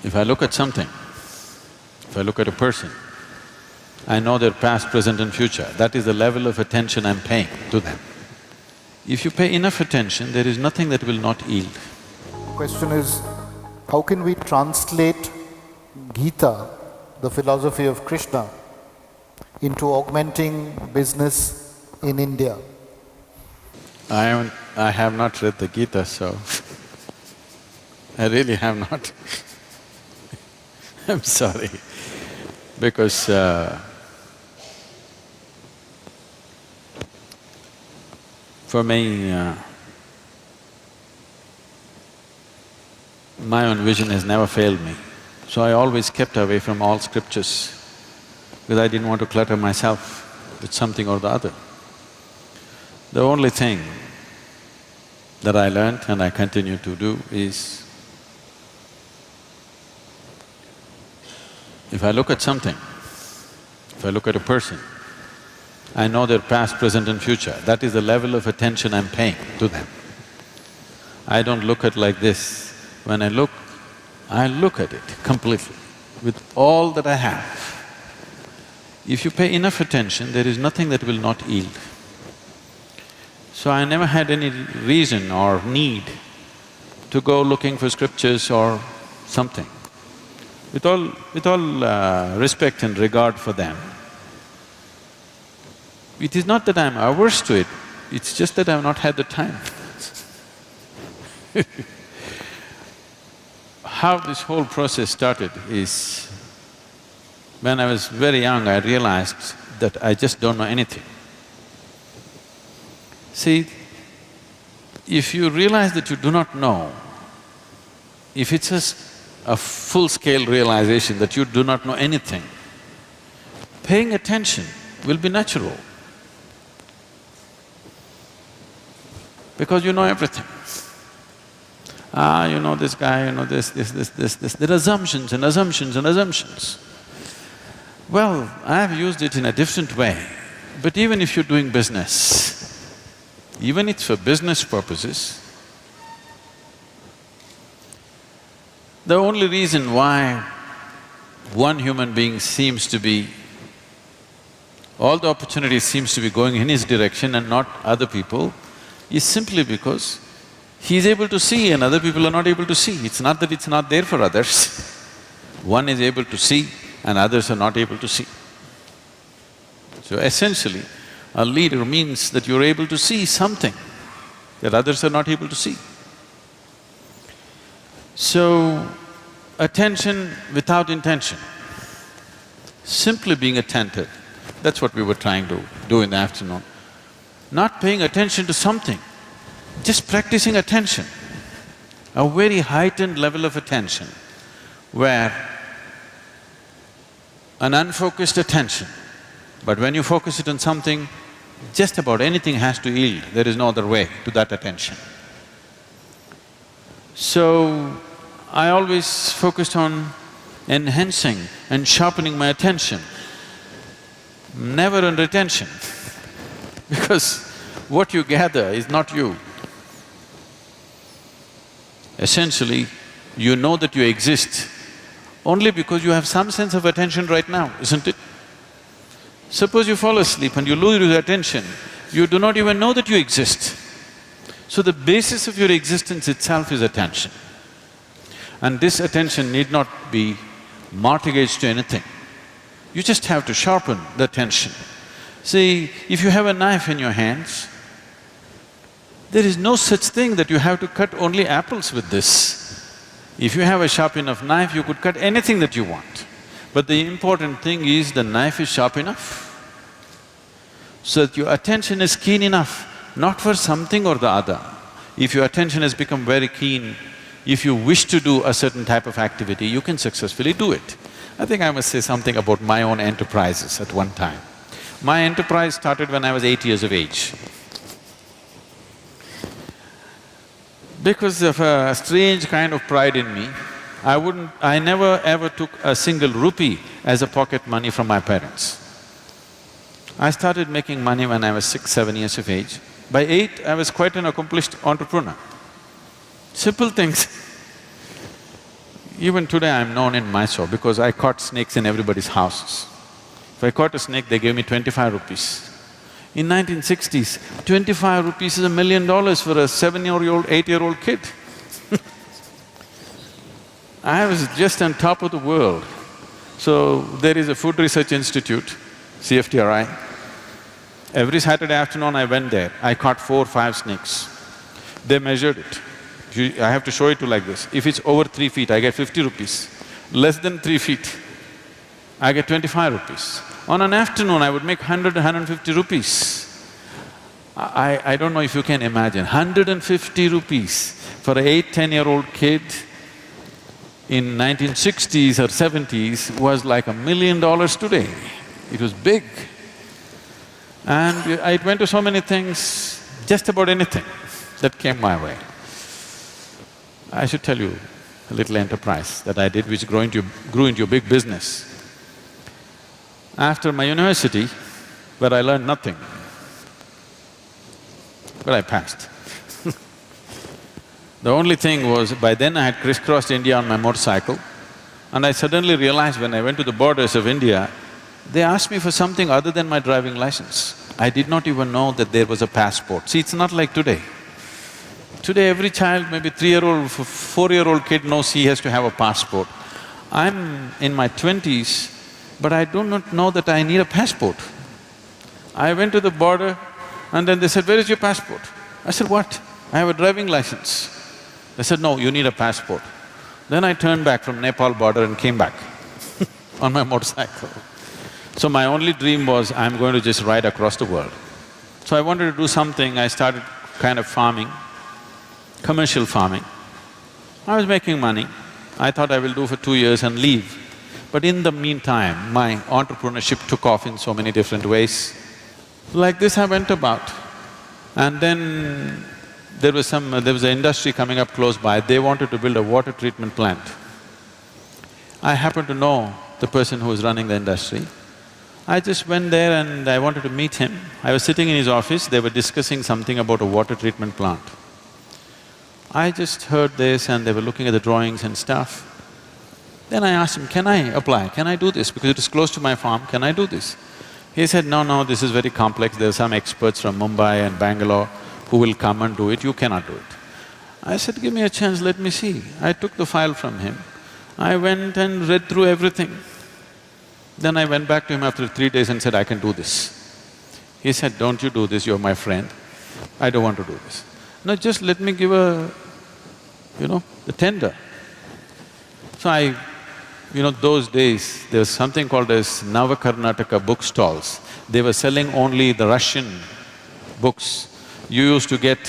If I look at something, if I look at a person, I know their past, present and future. That is the level of attention I'm paying to them. If you pay enough attention, there is nothing that will not yield. Question is, how can we translate Gita, the philosophy of Krishna, into augmenting business in India? I have not read the Gita, so I really have not. I'm sorry, because for me, my own vision has never failed me. So I always kept away from all scriptures because I didn't want to clutter myself with something or the other. The only thing that I learned and I continue to do is, if I look at something, if I look at a person, I know their past, present and future. That is the level of attention I'm paying to them. I don't look at like this. When I look at it completely, with all that I have. If you pay enough attention, there is nothing that will not yield. So I never had any reason or need to go looking for scriptures or something. With all respect and regard for them, it is not that I'm averse to it, it's just that I've not had the time. How this whole process started is, when I was very young, I realized that I just don't know anything. See, if you realize that you do not know, if it's a full-scale realization that you do not know anything, paying attention will be natural, because you know everything. You know this guy, you know this. There are assumptions and assumptions and assumptions. Well, I have used it in a different way, but even if you're doing business, even if it's for business purposes, the only reason why one human being seems to be… all the opportunities seems to be going in his direction and not other people is simply because he's able to see and other people are not able to see. It's not that it's not there for others. One is able to see and others are not able to see. So essentially, a leader means that you're able to see something that others are not able to see. So, attention without intention, simply being attentive, that's what we were trying to do in the afternoon. Not paying attention to something, just practicing attention, a very heightened level of attention where an unfocused attention, but when you focus it on something, just about anything has to yield, there is no other way to that attention. So, I always focused on enhancing and sharpening my attention, never on retention because what you gather is not you. Essentially, you know that you exist only because you have some sense of attention right now, isn't it? Suppose you fall asleep and you lose your attention, you do not even know that you exist. So the basis of your existence itself is attention. And this attention need not be mortgaged to anything. You just have to sharpen the attention. See, if you have a knife in your hands, there is no such thing that you have to cut only apples with this. If you have a sharp enough knife, you could cut anything that you want. But the important thing is the knife is sharp enough, so that your attention is keen enough, not for something or the other. If your attention has become very keen, if you wish to do a certain type of activity, you can successfully do it. I think I must say something about my own enterprises at one time. My enterprise started when I was 8 years of age. Because of a strange kind of pride in me, I never ever took a single rupee as a pocket money from my parents. I started making money when I was 6, 7 years of age. By 8, I was quite an accomplished entrepreneur. Simple things. Even today I'm known in Mysore because I caught snakes in everybody's houses. If I caught a snake, they gave me 25 rupees. In 1960s, 25 rupees is $1 million for a 7-year-old, 8-year-old kid. I was just on top of the world. So, there is a Food Research Institute, CFTRI. Every Saturday afternoon I went there, I caught 4, 5 snakes. They measured it. I have to show it to like this. If it's over 3 feet, I get 50 rupees. Less than 3 feet, I get 25 rupees. On an afternoon, I would make 100, 150 rupees. I don't know if you can imagine, 150 rupees for an 8, 10-year-old kid in 1960s or 70s was like $1 million today. It was big. And I went to so many things, just about anything that came my way. I should tell you a little enterprise that I did which grew into a big business. After my university, where I learned nothing, but I passed. The only thing was, by then I had crisscrossed India on my motorcycle, and I suddenly realized when I went to the borders of India, they asked me for something other than my driving license. I did not even know that there was a passport. See, it's not like today. Today every child, maybe 3-year-old, 4-year-old kid knows he has to have a passport. I'm in my 20s, but I do not know that I need a passport. I went to the border and then they said, "Where is your passport?" I said, "What? I have a driving license." They said, "No, you need a passport." Then I turned back from Nepal border and came back on my motorcycle. So my only dream was, I'm going to just ride across the world. So I wanted to do something, I started kind of farming, commercial farming. I was making money. I thought I will do for 2 years and leave. But in the meantime, my entrepreneurship took off in so many different ways. Like this I went about. And then there was an industry coming up close by, they wanted to build a water treatment plant. I happened to know the person who was running the industry. I just went there and I wanted to meet him. I was sitting in his office, they were discussing something about a water treatment plant. I just heard this and they were looking at the drawings and stuff. Then I asked him, "Can I apply? Can I do this? Because it is close to my farm, can I do this?" He said, "No, this is very complex, there are some experts from Mumbai and Bangalore who will come and do it, you cannot do it." I said, "Give me a chance, let me see." I took the file from him. I went and read through everything. Then I went back to him after 3 days and said, "I can do this." He said, "Don't you do this, you're my friend. I don't want to do this." "No, just let me give the tender." So those days, there was something called as Navakarnataka bookstalls. They were selling only the Russian books. You used to get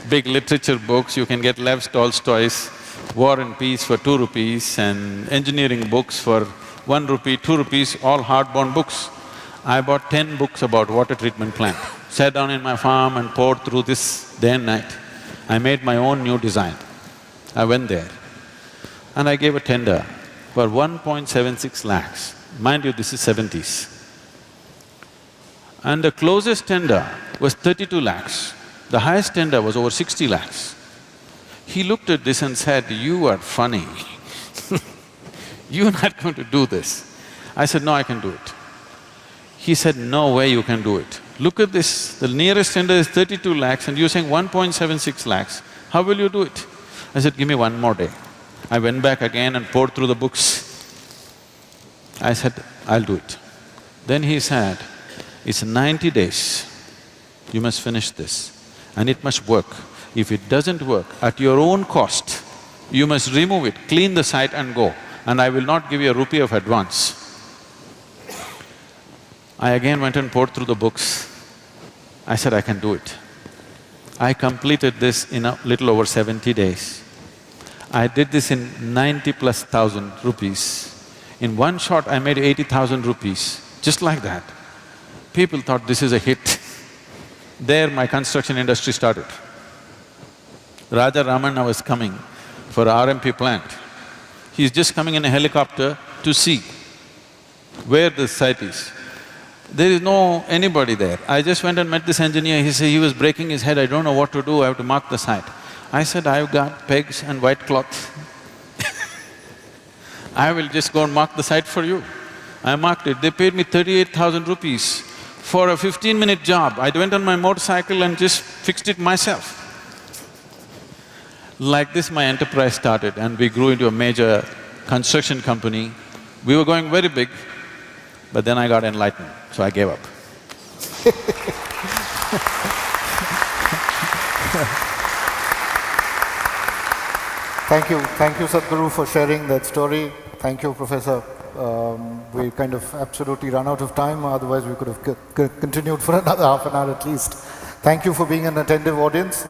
big literature books, you can get Lev Tolstoy's War and Peace for 2 rupees and engineering books for 1 rupee, 2 rupees, all hardbound books. I bought 10 books about water treatment plant, sat down in my farm and poured through this day and night. I made my own new design. I went there and I gave a tender for 1.76 lakhs. Mind you, this is 70s. And the closest tender was 32 lakhs. The highest tender was over 60 lakhs. He looked at this and said, "You are funny. You're not going to do this." I said, "No, I can do it." He said, "No way you can do it. Look at this, the nearest tender is 32 lakhs and you're saying 1.76 lakhs. How will you do it?" I said, "Give me 1 more day." I went back again and poured through the books. I said, "I'll do it." Then he said, "It's 90 days, you must finish this and it must work. If it doesn't work, at your own cost, you must remove it, clean the site and go, and I will not give you a rupee of advance." I again went and poured through the books. I said, "I can do it." I completed this in a little over 70 days. I did this in 90,000+ rupees. In one shot, I made 80,000 rupees, just like that. People thought this is a hit. There my construction industry started. Raja Ramana was coming for RMP plant. He's just coming in a helicopter to see where the site is. There is no anybody there. I just went and met this engineer, he said he was breaking his head, "I don't know what to do, I have to mark the site." I said, "I've got pegs and white cloth." I will just go and mark the site for you. I marked it. They paid me 38,000 rupees for a 15-minute job. I went on my motorcycle and just fixed it myself. Like this, my enterprise started and we grew into a major construction company. We were going very big, but then I got enlightened, so I gave up. Thank you Sadhguru for sharing that story. Thank you, Professor. We kind of absolutely run out of time, otherwise we could have continued for another half an hour at least. Thank you for being an attentive audience.